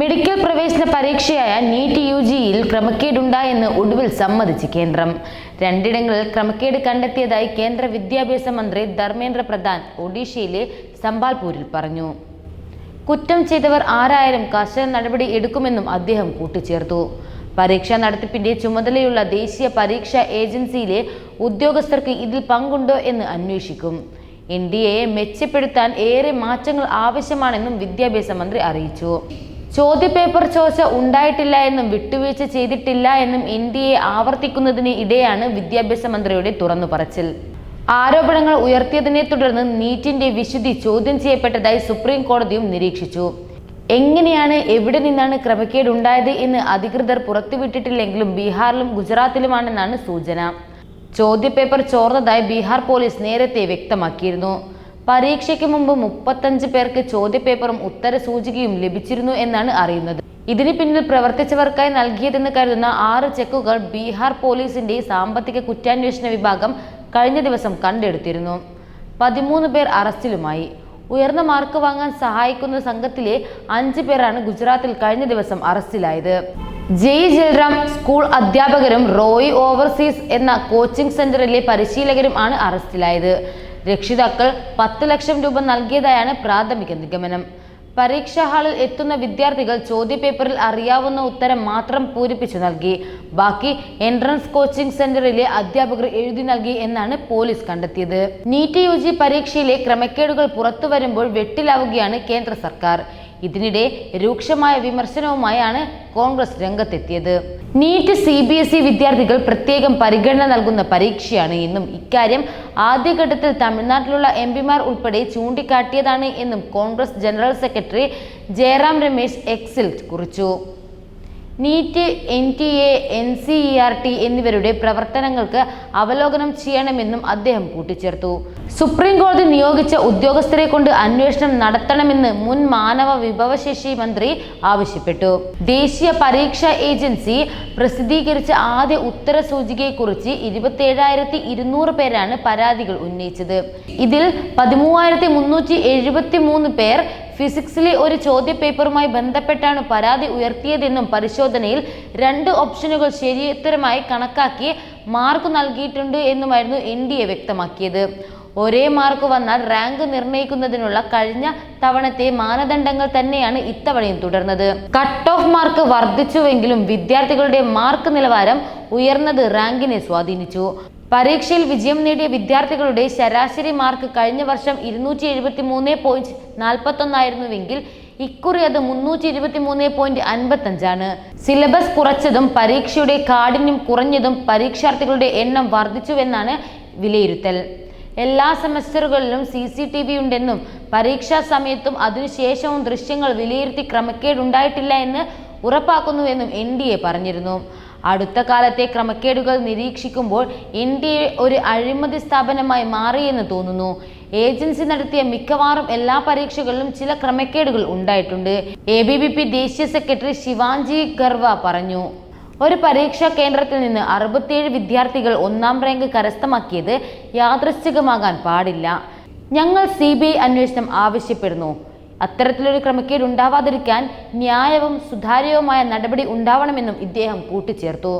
Medical പ്രവേശന പരീക്ഷയായ NEET യുജിയിൽ ക്രമക്കേടുണ്ടായെന്ന് ഒടുവിൽ സമ്മതിച്ച് കേന്ദ്രം. രണ്ടിടങ്ങളിൽ ക്രമക്കേട് കണ്ടെത്തിയതായി കേന്ദ്ര വിദ്യാഭ്യാസ മന്ത്രി ധർമ്മേന്ദ്ര പ്രധാൻ ഒഡീഷയിലെ സംബാൽപൂരിൽ പറഞ്ഞു. കുറ്റം ചെയ്തവർ ആരായാലും കർശന നടപടി എടുക്കുമെന്നും അദ്ദേഹം കൂട്ടിച്ചേർത്തു. പരീക്ഷാ നടത്തിപ്പിന്റെ ചുമതലയുള്ള ദേശീയ പരീക്ഷാ ഏജൻസിയിലെ ഉദ്യോഗസ്ഥർക്ക് ഇതിൽ പങ്കുണ്ടോ എന്ന് അന്വേഷിക്കും. NDAയെ മെച്ചപ്പെടുത്താൻ ഏറെ മാറ്റങ്ങൾ ആവശ്യമാണെന്നും വിദ്യാഭ്യാസ മന്ത്രി അറിയിച്ചു. ചോദ്യപേപ്പർ ചോർച്ച ഉണ്ടായിട്ടില്ല എന്നും വിട്ടുവീഴ്ച ചെയ്തിട്ടില്ല എന്നും NDA ആവർത്തിക്കുന്നതിന് ഇടെയാണ് വിദ്യാഭ്യാസ മന്ത്രിയുടെ തുറന്നു പറച്ചിൽ. ആരോപണങ്ങൾ ഉയർത്തിയതിനെ തുടർന്ന് നീറ്റിന്റെ വിശുദ്ധി ചോദ്യം ചെയ്യപ്പെട്ടതായി സുപ്രീം കോടതിയും നിരീക്ഷിച്ചു. എങ്ങനെയാണ്, എവിടെ നിന്നാണ് ക്രമക്കേട് ഉണ്ടായത് എന്ന് അധികൃതർ പുറത്തുവിട്ടിട്ടില്ലെങ്കിലും ബീഹാറിലും ഗുജറാത്തിലുമാണെന്നാണ് സൂചന. ചോദ്യപേപ്പർ ചോർന്നതായി ബീഹാർ പോലീസ് നേരത്തെ വ്യക്തമാക്കിയിരുന്നു. പരീക്ഷയ്ക്ക് മുമ്പ് 35 പേർക്ക് ചോദ്യപേപ്പറും ഉത്തരസൂചികയും ലഭിച്ചിരുന്നു എന്നാണ് അറിയുന്നത്. ഇതിന് പിന്നിൽ പ്രവർത്തിച്ചവർക്കായി നൽകിയതെന്ന് കരുതുന്ന 6 ചെക്കുകൾ ബീഹാർ പോലീസിന്റെ സാമ്പത്തിക കുറ്റാന്വേഷണ വിഭാഗം കഴിഞ്ഞ ദിവസം കണ്ടെടുത്തിരുന്നു. 13 പേർ അറസ്റ്റിലുമായി. ഉയർന്ന മാർക്ക് വാങ്ങാൻ സഹായിക്കുന്ന സംഘത്തിലെ 5 പേരാണ് ഗുജറാത്തിൽ കഴിഞ്ഞ ദിവസം അറസ്റ്റിലായത്. ജയറാം സ്കൂൾ അധ്യാപകരും റോയി ഓവർസീസ് എന്ന കോച്ചിംഗ് സെന്ററിലെ പരിശീലകരും ആണ് അറസ്റ്റിലായത്. രക്ഷിതാക്കൾ 10 ലക്ഷം രൂപ നൽകിയതായാണ് പ്രാഥമിക നിഗമനം. പരീക്ഷാ ഹാളിൽ എത്തുന്ന വിദ്യാർത്ഥികൾ ചോദ്യപേപ്പറിൽ അറിയാവുന്ന ഉത്തരം മാത്രം പൂരിപ്പിച്ചു നൽകി. ബാക്കി എൻട്രൻസ് കോച്ചിംഗ് സെന്ററിലെ അധ്യാപകർ എഴുതി നൽകി എന്നാണ് പോലീസ് കണ്ടെത്തിയത്. നീറ്റ് UG പരീക്ഷയിലെ ക്രമക്കേടുകൾ പുറത്തു വരുമ്പോൾ വെട്ടിലാവുകയാണ് കേന്ദ്ര സർക്കാർ. ഇതിനിടെ രൂക്ഷമായ വിമർശനവുമായാണ് കോൺഗ്രസ് രംഗത്തെത്തിയത്. നീറ്റ് CBSE വിദ്യാർത്ഥികൾ പ്രത്യേകം പരിഗണന നൽകുന്ന പരീക്ഷയാണ് എന്നും ഇക്കാര്യം ആദ്യഘട്ടത്തിൽ തമിഴ്നാട്ടിലുള്ള MPമാർ ഉൾപ്പെടെ ചൂണ്ടിക്കാട്ടിയതാണ് എന്നും കോൺഗ്രസ് ജനറൽ സെക്രട്ടറി ജയറാം രമേശ് എക്സിൽ കുറിച്ചു. നീറ്റ്, NTA, NCERT എന്നിവരുടെ പ്രവർത്തനങ്ങൾക്ക് അവലോകനം ചെയ്യണമെന്നും അദ്ദേഹം കൂട്ടിച്ചേർത്തു. സുപ്രീം കോടതി നിയോഗിച്ച ഉദ്യോഗസ്ഥരെ കൊണ്ട് അന്വേഷണം നടത്തണമെന്ന് മുൻ മാനവ വിഭവശേഷി മന്ത്രി ആവശ്യപ്പെട്ടു. ദേശീയ പരീക്ഷാ ഏജൻസി പ്രസിദ്ധീകരിച്ച ആദ്യ ഉത്തരസൂചികയെക്കുറിച്ച് 27,200 പേരാണ് പരാതികൾ ഉന്നയിച്ചത്. ഇതിൽ 13,373 പേർ ഫിസിക്സിലെ ഒരു ചോദ്യപേപ്പറുമായി ബന്ധപ്പെട്ടാണ് പരാതി ഉയർത്തിയതെന്നും പരിശോധനയിൽ 2 ഓപ്ഷനുകൾ ശരിയുത്തരമായി കണക്കാക്കി മാർക്ക് നൽകിയിട്ടുണ്ട് എന്നുമായിരുന്നു NDA വ്യക്തമാക്കിയത്. ഒരേ മാർക്ക് വന്നാൽ റാങ്ക് നിർണ്ണയിക്കുന്നതിനുള്ള കഴിഞ്ഞ തവണത്തെ മാനദണ്ഡങ്ങൾ തന്നെയാണ് ഇത്തവണയും തുടർന്നത്. കട്ട് ഓഫ് മാർക്ക് വർദ്ധിച്ചുവെങ്കിലും വിദ്യാർത്ഥികളുടെ മാർക്ക് നിലവാരം ഉയർന്നത് റാങ്കിനെ സ്വാധീനിച്ചു. പരീക്ഷയിൽ വിജയം നേടിയ വിദ്യാർത്ഥികളുടെ ശരാശരി മാർക്ക് കഴിഞ്ഞ വർഷം 273.41 ആയിരുന്നുവെങ്കിൽ ഇക്കുറി അത് 323.55 സിലബസ് കുറച്ചതും പരീക്ഷയുടെ കാഠിന്യം കുറഞ്ഞതും പരീക്ഷാർത്ഥികളുടെ എണ്ണം വർദ്ധിച്ചുവെന്നാണ് വിലയിരുത്തൽ. എല്ലാ സെമസ്റ്ററുകളിലും CCTV ഉണ്ടെന്നും പരീക്ഷാ സമയത്തും അതിനുശേഷവും ദൃശ്യങ്ങൾ വിലയിരുത്തി ക്രമക്കേടുണ്ടായിട്ടില്ല എന്ന് ഉറപ്പാക്കുന്നുവെന്നും NDA പറഞ്ഞിരുന്നു. അടുത്ത കാലത്തെ ക്രമക്കേടുകൾ നിരീക്ഷിക്കുമ്പോൾ NDA ഒരു അഴിമതി സ്ഥാപനമായി മാറിയെന്ന് തോന്നുന്നു. ഏജൻസി നടത്തിയ മിക്കവാറും എല്ലാ പരീക്ഷകളിലും ചില ക്രമക്കേടുകൾ ഉണ്ടായിട്ടുണ്ട്. ABVP ദേശീയ സെക്രട്ടറി ശിവാഞ്ജി ഗർവ പറഞ്ഞു. ഒരു പരീക്ഷാ കേന്ദ്രത്തിൽ നിന്ന് 67 വിദ്യാർത്ഥികൾ 1ാം റാങ്ക് കരസ്ഥമാക്കിയത് യാദൃശ്ചികമാകാൻ പാടില്ല. ഞങ്ങൾ CBI അന്വേഷണം ആവശ്യപ്പെടുന്നു. അത്തരത്തിലൊരു ക്രമക്കേട് ഉണ്ടാവാതിരിക്കാൻ ന്യായവും സുതാര്യവുമായ നടപടി ഉണ്ടാവണമെന്നും ഇദ്ദേഹം കൂട്ടിച്ചേർത്തു.